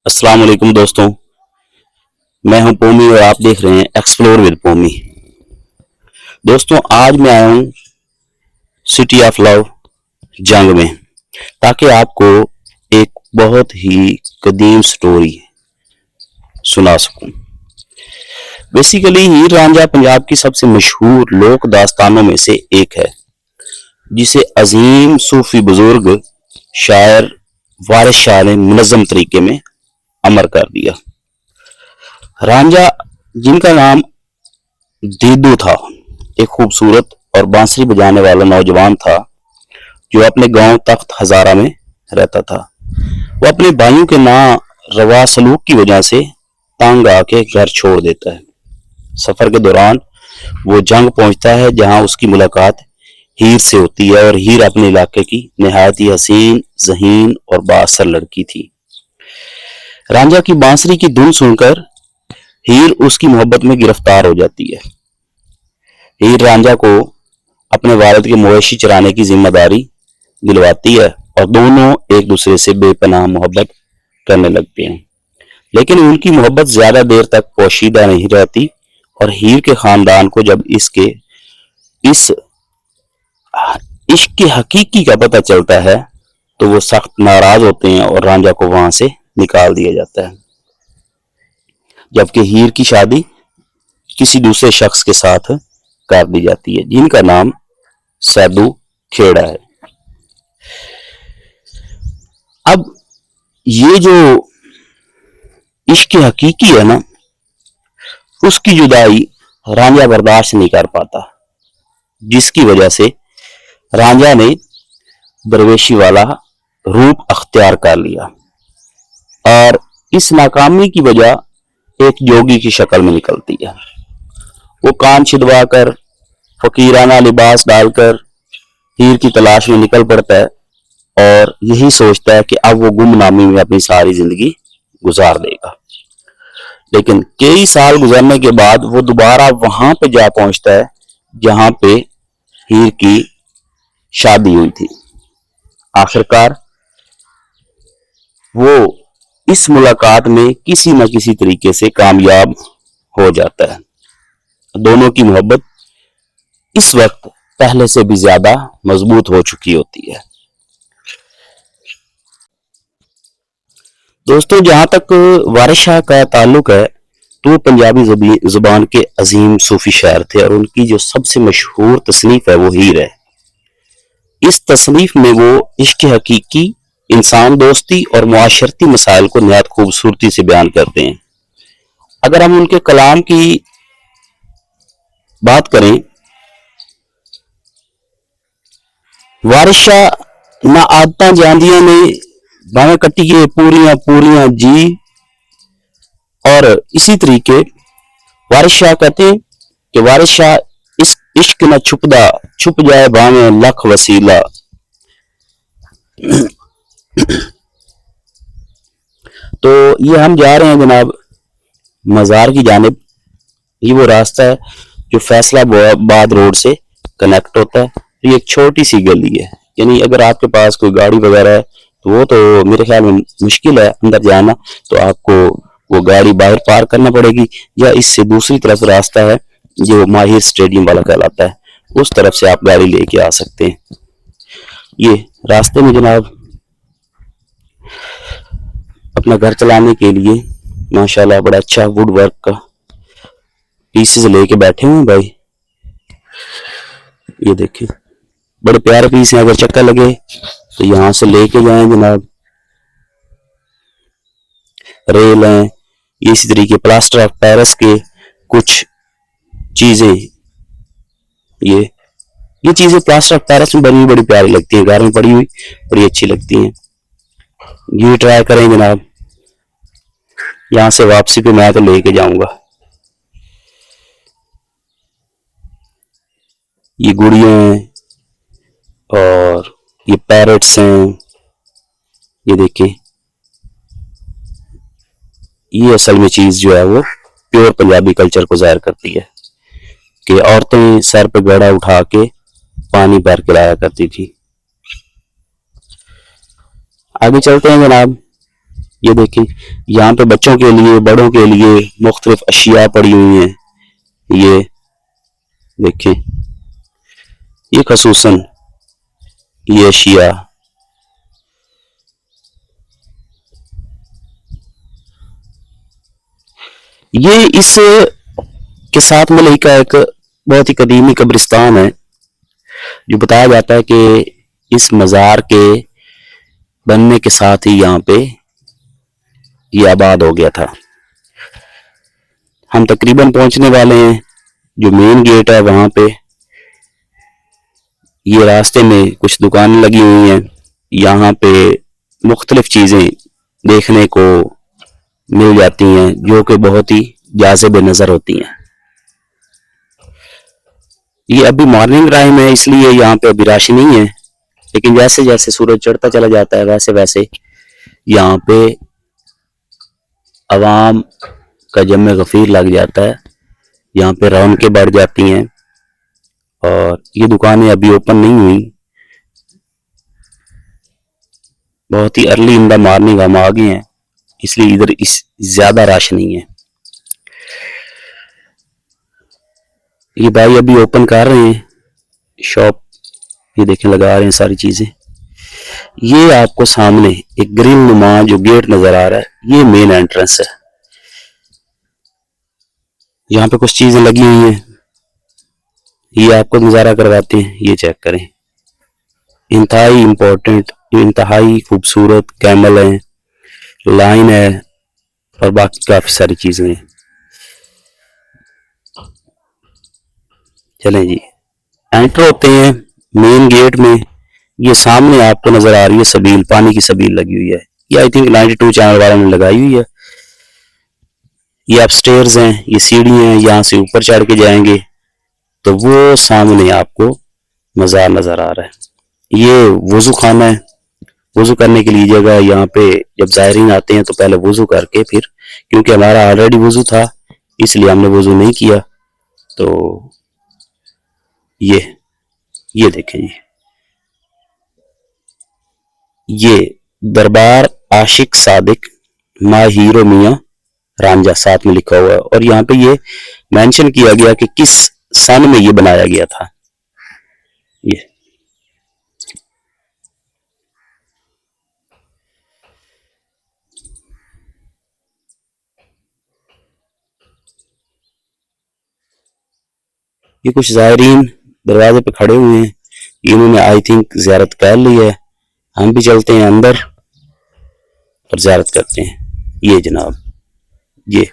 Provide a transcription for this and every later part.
अस्सलाम वालेकुम दोस्तों। मैं हूं पोमी और आप देख रहे हैं एक्सप्लोर विद पोमी। दोस्तों, आज मैं आया हूं सिटी ऑफ लव जंग में, ताकि आपको एक बहुत ही कदीम स्टोरी सुना सकूं। बेसिकली हीर रांझा पंजाब की सबसे मशहूर लोक दास्तानों में से एक है, जिसे अजीम सूफी बुजुर्ग शायर वारिस शाह ने मुनज़्ज़म तरीके में अमर कर दिया। रांझा, जिनका नाम दीदू था, एक खूबसूरत और बांसुरी बजाने वाला नौजवान था जो अपने गांव तख्त हजारा में रहता था। वो अपने भाइयों के ना रवा सलूक की वजह से तंग आके घर छोड़ देता है। सफर के दौरान वो जंग पहुंचता है, जहां उसकी मुलाकात हीर से होती है और हीर अपने इलाके की निहायत ही हसीन, ज़हीन और बाअसर लड़की थी। रांझा की बांसुरी की धुन सुनकर हीर उसकी मोहब्बत में गिरफ्तार हो जाती है। हीर रांझा को अपने वालिद के मवेशी चराने की जिम्मेदारी दिलवाती है और दोनों एक दूसरे से बेपनाह मोहब्बत करने लगते हैं। लेकिन उनकी मोहब्बत ज्यादा देर तक पोशीदा नहीं रहती और हीर के खानदान को जब इस इश्क की हकीकी का पता चलता है तो वो सख्त नाराज होते हैं और रांझा को वहां से निकाल दिया जाता है, जबकि हीर की शादी किसी दूसरे शख्स के साथ कर दी जाती है, जिनका नाम सैदू खेड़ा है। अब ये जो इश्क हकीकी है ना, उसकी जुदाई रांझा बर्दाश्त नहीं कर पाता, जिसकी वजह से रांझा ने दरवेशी वाला रूप अख्तियार कर लिया और इस नाकामी की वजह एक जोगी की शक्ल में निकलती है। वो कान छिदवा कर, फकीराना लिबास डालकर हीर की तलाश में निकल पड़ता है और यही सोचता है कि अब वो गुमनामी में अपनी सारी जिंदगी गुजार देगा। लेकिन कई साल गुजरने के बाद वो दोबारा वहां पे जा पहुंचता है जहां पे हीर की शादी हुई थी। आखिरकार वो इस मुलाकात में किसी न किसी तरीके से कामयाब हो जाता है। दोनों की मोहब्बत इस वक्त पहले से भी ज्यादा मजबूत हो चुकी होती है। दोस्तों, जहां तक वारिस शाह का ताल्लुक है तो वो पंजाबी जुबान के अजीम सूफी शायर थे और उनकी जो सबसे मशहूर तसनीफ है वो हीर है। इस तसनीफ में वो इश्क हकीकी, इंसान दोस्ती और मुआशरती मसाइल को नहायत खूबसूरती से बयान करते हैं। अगर हम उनके कलाम की बात करें, वारिस शाह ना आदत जांदियां ने भावे कट्टिए पूरियां पूरियां जी, और इसी तरीके वारिस शाह कहते हैं कि वारिस शाह इस इश्क न छुपदा, छुप जाए भावे लख वसीला। तो ये हम जा रहे हैं जनाब मजार की जानिब। ये वो रास्ता है जो फैसलाबाद रोड से कनेक्ट होता है। तो ये एक छोटी सी गली है, यानी अगर आपके पास कोई गाड़ी वगैरह है तो वो तो मेरे ख्याल में मुश्किल है अंदर जाना, तो आपको वो गाड़ी बाहर पार करना पड़ेगी, या इससे दूसरी तरफ रास्ता है जो माहिर स्टेडियम वाला कहलाता है, उस तरफ से आप गाड़ी लेके आ सकते हैं। ये रास्ते में जनाब अपना घर चलाने के लिए माशाल्लाह बड़ा अच्छा वुड वर्क का पीसेस लेके बैठे हुए भाई। ये देखिए बड़े प्यारे पीस हैं, अगर चक्कर लगे तो यहां से लेके जाएं जनाब। रेल हैं, ये इसी तरीके प्लास्टर ऑफ पेरिस के कुछ चीजें, ये चीजें प्लास्टर ऑफ पेरिस में बनी हुई बड़ी प्यारी लगती है, घर में पड़ी हुई बड़ी अच्छी लगती हैं। ये ट्राई करें जनाब, यहां से वापसी पे मैं तो लेके जाऊंगा। ये गुड़ियां हैं और ये पैरट्स हैं। ये देखिए, ये असल में चीज जो है वो प्योर पंजाबी कल्चर को जाहिर करती है कि औरतें सर पे घड़ा उठा के पानी भर के लाया करती थी। आगे चलते हैं जनाब। ये देखें, यहाँ पे बच्चों के लिए, बड़ों के लिए मुख्तलिफ अशिया पड़ी हुई हैं। ये देखें, ये खसूसन ये अशिया, ये इस के साथ मिलई का एक बहुत ही कदीमी कब्रिस्तान है, जो बताया जाता है कि इस मज़ार के बनने के साथ ही यहाँ पे ये आबाद हो गया था। हम तकरीबन पहुंचने वाले हैं। जो मेन गेट है वहां पे, ये रास्ते में कुछ दुकानें लगी हुई हैं। यहाँ पे मुख्तलिफ चीज़ें देखने को मिल जाती हैं जो कि बहुत ही जाज़िब नज़र होती हैं। ये अभी मॉर्निंग टाइम है, इसलिए यहाँ पे अभी रश नहीं है, लेकिन जैसे जैसे सूरज चढ़ता चला जाता है वैसे वैसे यहाँ पे अवाम का जमे गफीर लग जाता है। यहाँ पे रौनकें बढ़ जाती हैं और ये दुकानें अभी ओपन नहीं हुई। बहुत ही अर्ली इन द मॉर्निंग हम आ गए हैं, इसलिए इधर इस ज्यादा रश नहीं है। ये भाई अभी ओपन कर रहे हैं शॉप, ये देखें लगा रहे हैं सारी चीजें। ये आपको सामने एक ग्रिल नुमा जो गेट नजर आ रहा है, ये मेन एंट्रेंस है। यहाँ पे कुछ चीजें लगी हुई हैं, ये आपको नजारा करवाते हैं। ये चेक करें, इंतहाई इंपॉर्टेंट, इंतहाई खूबसूरत कैमल है, लाइन है और बाकी काफी सारी चीजें हैं। चलें जी, एंटर होते हैं मेन गेट में। ये सामने आपको नजर आ रही है सबील, पानी की सबील लगी हुई है। ये आई थिंक 92 चैनल वाले ने लगाई हुई है। ये अपस्टेयर्स हैं, ये सीढ़ी हैं, यहाँ से ऊपर चढ़ के जाएंगे तो वो सामने आपको मज़ार नजर आ रहा है। ये वुजू खाना है, वुजू करने के लिए जगह। यहाँ पे जब ज़ायरीन आते हैं तो पहले वुजू करके फिर, क्योंकि हमारा ऑलरेडी वुजू था इसलिए हमने वुजू नहीं किया। तो ये देखें जी, ये दरबार आशिक सादिक माँ हीरो मियाँ रांझा साथ में लिखा हुआ है, और यहाँ पे ये मेंशन किया गया कि किस सन में ये बनाया गया था। ये कुछ ज़ायरीन दरवाजे पे खड़े हुए हैं, इन्होंने आई थिंक ज़ियारत कर ली है। हम भी चलते हैं अंदर और ज़ियारत करते हैं। ये जनाब, ये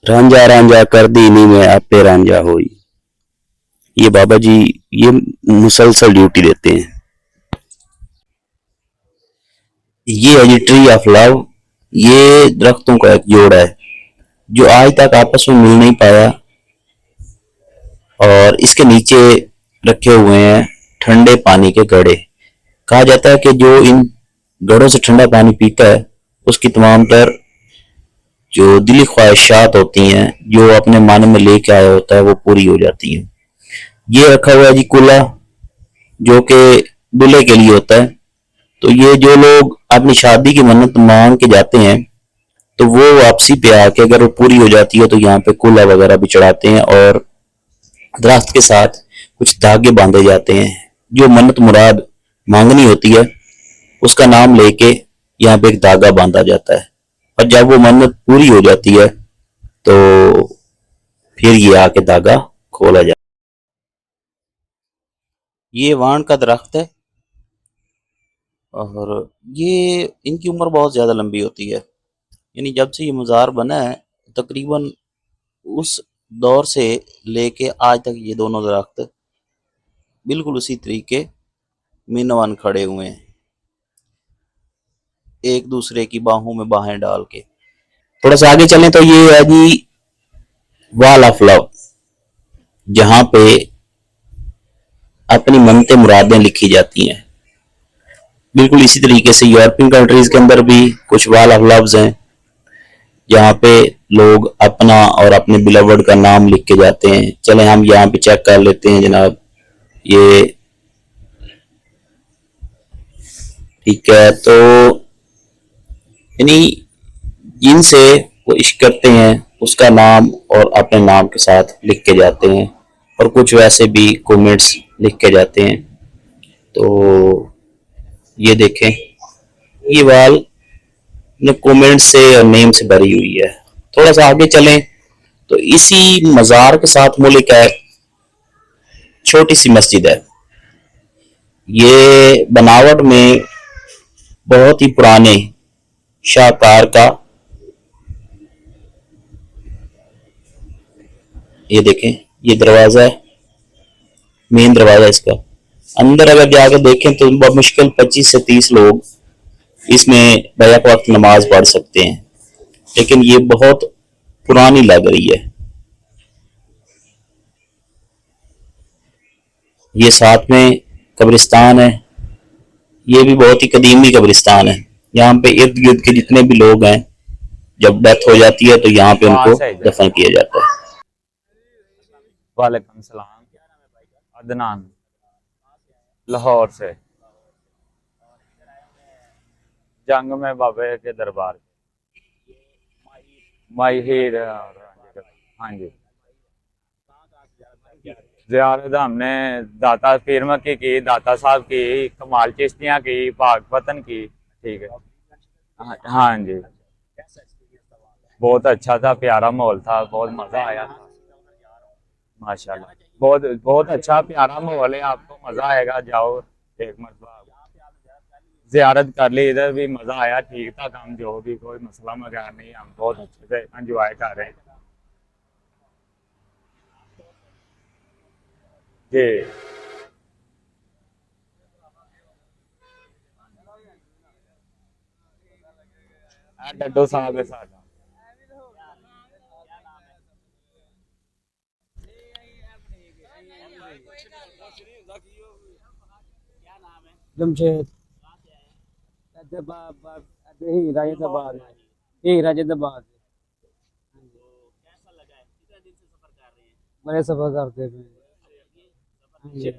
रांझा रांझा कर दी नी में आपे रांझा होई, ये बाबा जी ये मुसलसल ड्यूटी देते हैं। ये है जी ट्री ऑफ लव, ये दरख्तों का एक जोड़ा है जो आज तक आपस में मिल नहीं पाया, और इसके नीचे रखे हुए हैं ठंडे पानी के घड़े। कहा जाता है कि जो इन घड़ों से ठंडा पानी पीता है उसकी तमाम तर जो दिली ख्वाहिशात होती हैं, जो अपने मन में लेके आया होता है, वो पूरी हो जाती हैं। ये रखा हुआ है जी कूला, जो कि दूल्हे के लिए होता है। तो ये जो लोग अपनी शादी की मन्नत मांग के जाते हैं तो वो वापसी पे आके अगर वो पूरी हो जाती है तो यहाँ पे कूला वगैरह भी चढ़ाते हैं, और दरख्त के साथ कुछ धागे बांधे जाते हैं। जो मन्नत मुराद मांगनी होती है उसका नाम लेके यहाँ पे एक धागा बांधा जाता है, और जब वो मन्नत पूरी हो जाती है तो फिर ये आके धागा खोला जाता है। ये वाण का दरख्त है, और ये इनकी उम्र बहुत ज़्यादा लंबी होती है। यानी जब से ये मज़ार बना है तकरीबन उस दौर से लेके आज तक ये दोनों दरख्त बिल्कुल उसी तरीके मीनवन खड़े हुए हैं, एक दूसरे की बाहों में बाहें डाल के। थोड़ा सा आगे चलें तो ये है जी वॉल ऑफ लव, जहां पे अपनी मन्नतें मुरादें लिखी जाती हैं। बिल्कुल इसी तरीके से यूरोपियन कंट्रीज के अंदर भी कुछ वॉल ऑफ लव्स हैं, जहाँ पे लोग अपना और अपने बिलवर्ड का नाम लिख के जाते हैं। चलें हम यहाँ पे चेक कर लेते हैं जनाब। ये ठीक है, तो यानी जिनसे वो इश्क करते हैं उसका नाम और अपने नाम के साथ लिख के जाते हैं, और कुछ वैसे भी कमेंट्स लिख के जाते हैं। तो ये देखें, ये वाल ने कमेंट से और नेम से भरी हुई है। थोड़ा सा आगे चलें तो इसी मज़ार के साथ मुल्क है, छोटी सी मस्जिद है। ये बनावट में बहुत ही पुराने शाहकार का, ये देखें, ये दरवाज़ा है, मेन दरवाज़ा इसका। अंदर अगर जाकर देखें तो मुश्किल 25 से 30 लोग इसमें बैक वक्त नमाज पढ़ सकते हैं, लेकिन ये बहुत पुरानी लग रही है। ये साथ में कब्रिस्तान है, ये भी बहुत ही कदीमी कब्रिस्तान है। यहाँ पे इर्द गिर्द के जितने भी लोग हैं, जब डेथ हो जाती है तो यहाँ पे उनको दफन किया जाता है। वालेकुम सलाम। अदनान, लाहौर से। जंग में बाबे के दरबार, माई हीर। हाँ जी, जियारत हमने दाता पीर मक्की की, दाता साहब की, कमाल चिश्तियाँ की, पाकपतन की। ठीक है। हाँ जी, बहुत अच्छा था, प्यारा माहौल था, बहुत मजा आया था। माशाल्लाह, बहुत बहुत अच्छा प्यारा माहौल है, आपको मजा आएगा। जाओ एक मरतबा जियारत कर ली, इधर भी मजा आया, ठीक था काम, जो भी कोई मसला मगर नहीं, हम बहुत अच्छे से एंजॉय कर रहे हैं जी। डड्डो साहब है साथ। जमशेद राजदाबाद यही राजदाबाद बड़े सफर करते थे। हाँ जी।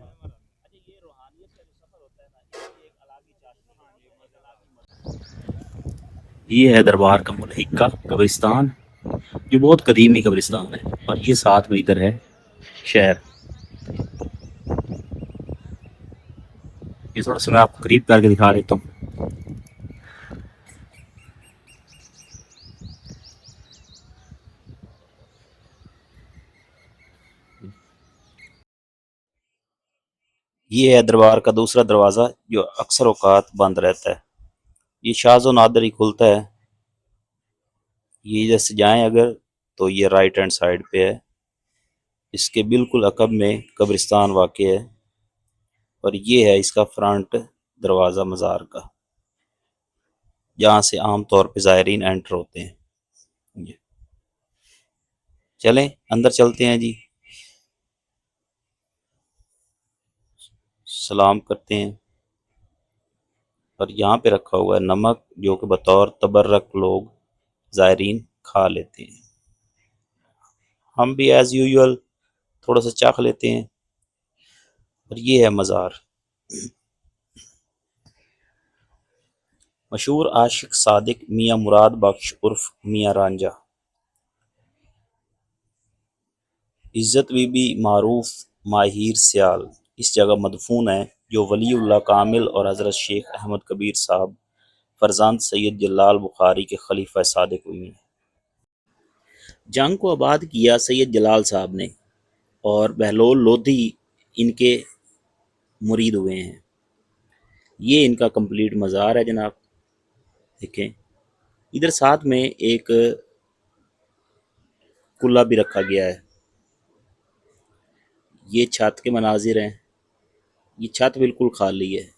ये है दरबार का मुल्क का कब्रिस्तान, जो बहुत कदीमी कब्रिस्तान है, और ये साथ में इधर है शहर। ये थोड़ा सा मैं आपको करीब करके दिखा देता हूँ। ये है दरबार का दूसरा दरवाज़ा, जो अक्सर औकात बंद रहता है। ये शाज़ो नादर ही खुलता है। ये इधर से जाएं अगर, तो ये राइट हैंड साइड पे है, इसके बिल्कुल अकब में कब्रिस्तान वाक़ है, और ये है इसका फ्रंट दरवाज़ा मज़ार का, जहाँ से आम तौर पे ज़ायरीन एंटर होते हैं। ये चलें अंदर चलते हैं जी, सलाम करते हैं। और यहाँ पे रखा हुआ है नमक, जो कि बतौर तबर्रक लोग ज़ायरीन खा लेते हैं। हम भी एज़ यूजुअल थोड़ा सा चख लेते हैं। और ये है मज़ार। मशहूर आशिक सादिक मियाँ मुराद बख्श उर्फ मियाँ रांझा, इज़्ज़त बीबी मारूफ माहिर सियाल इस जगह मदफून है, जो वलीउल्लाह कामिल और हज़रत शेख अहमद कबीर साहब फरजांद सैयद जलाल बुखारी के खलीफा सादिक हुई हैं। जंग को आबाद किया सैयद जलाल साहब ने, और बहलोल लोधी इनके मुरीद हुए हैं। ये इनका कंप्लीट मज़ार है जनाब, देखें। इधर साथ में एक कुल्ला भी रखा गया है। ये छत के मनाजिर हैं। ये छत बिल्कुल खाली है,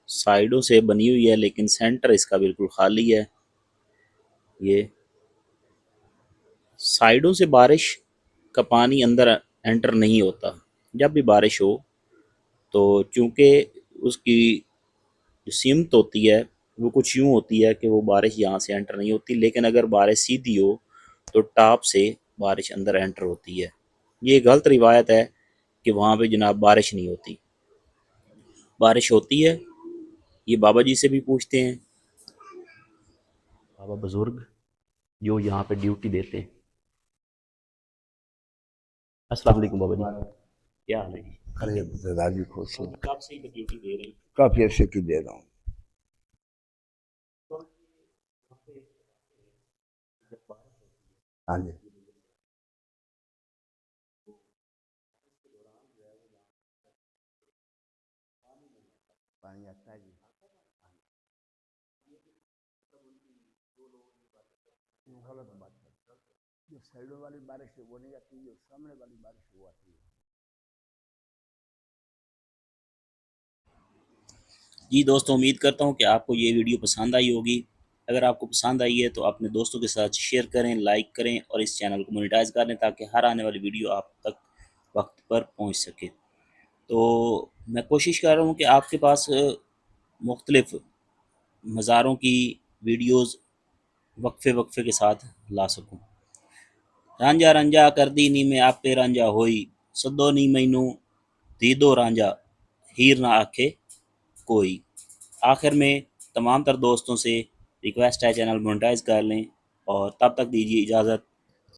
साइडों से बनी हुई है, लेकिन सेंटर इसका बिल्कुल खाली है। ये साइडों से बारिश का पानी अंदर एंटर नहीं होता। जब भी बारिश हो तो चूंकि उसकी जो सिमत होती है वो कुछ यूँ होती है कि वो बारिश यहाँ से एंटर नहीं होती, लेकिन अगर बारिश सीधी हो तो टॉप से बारिश अंदर एंटर होती है। ये गलत रिवायत है कि वहाँ पे जनाब बारिश नहीं होती, बारिश होती है, ये बाबा जी से भी पूछते हैं, बाबा बुजुर्ग जो यहाँ पे ड्यूटी देते हैं। अस्सलाम वालेकुम बाबा जी, क्या हाल है जी? अरे दादाजी खुश हो। कब से ड्यूटी दे रहे हैं? काफी अर्से की दे रहा हूँ। हाँ जी। पानी आता है जी। गलत बात है। जो साइडों वाली बारिश है वो नहीं आती, जो सामने वाली बारिश है वो आती है। जी दोस्तों, उम्मीद करता हूँ कि आपको ये वीडियो पसंद आई होगी। अगर आपको पसंद आई है तो अपने दोस्तों के साथ शेयर करें, लाइक करें और इस चैनल को मोनेटाइज कर लें ताकि हर आने वाली वीडियो आप तक वक्त पर पहुँच सके। तो मैं कोशिश कर रहा हूँ कि आपके पास मुख्तलिफ मज़ारों की वीडियोज़ वक्फे वक्फे के साथ ला सकूँ। रांझा रांझा कर दी नी में आपे रांझा होई, सदो नी मैनू दीदो रांझा, हीर ना आखे कोई। आखिर में तमाम तर दोस्तों से रिक्वेस्ट है चैनल मोनेटाइज कर लें और तब तक दीजिए इजाज़त।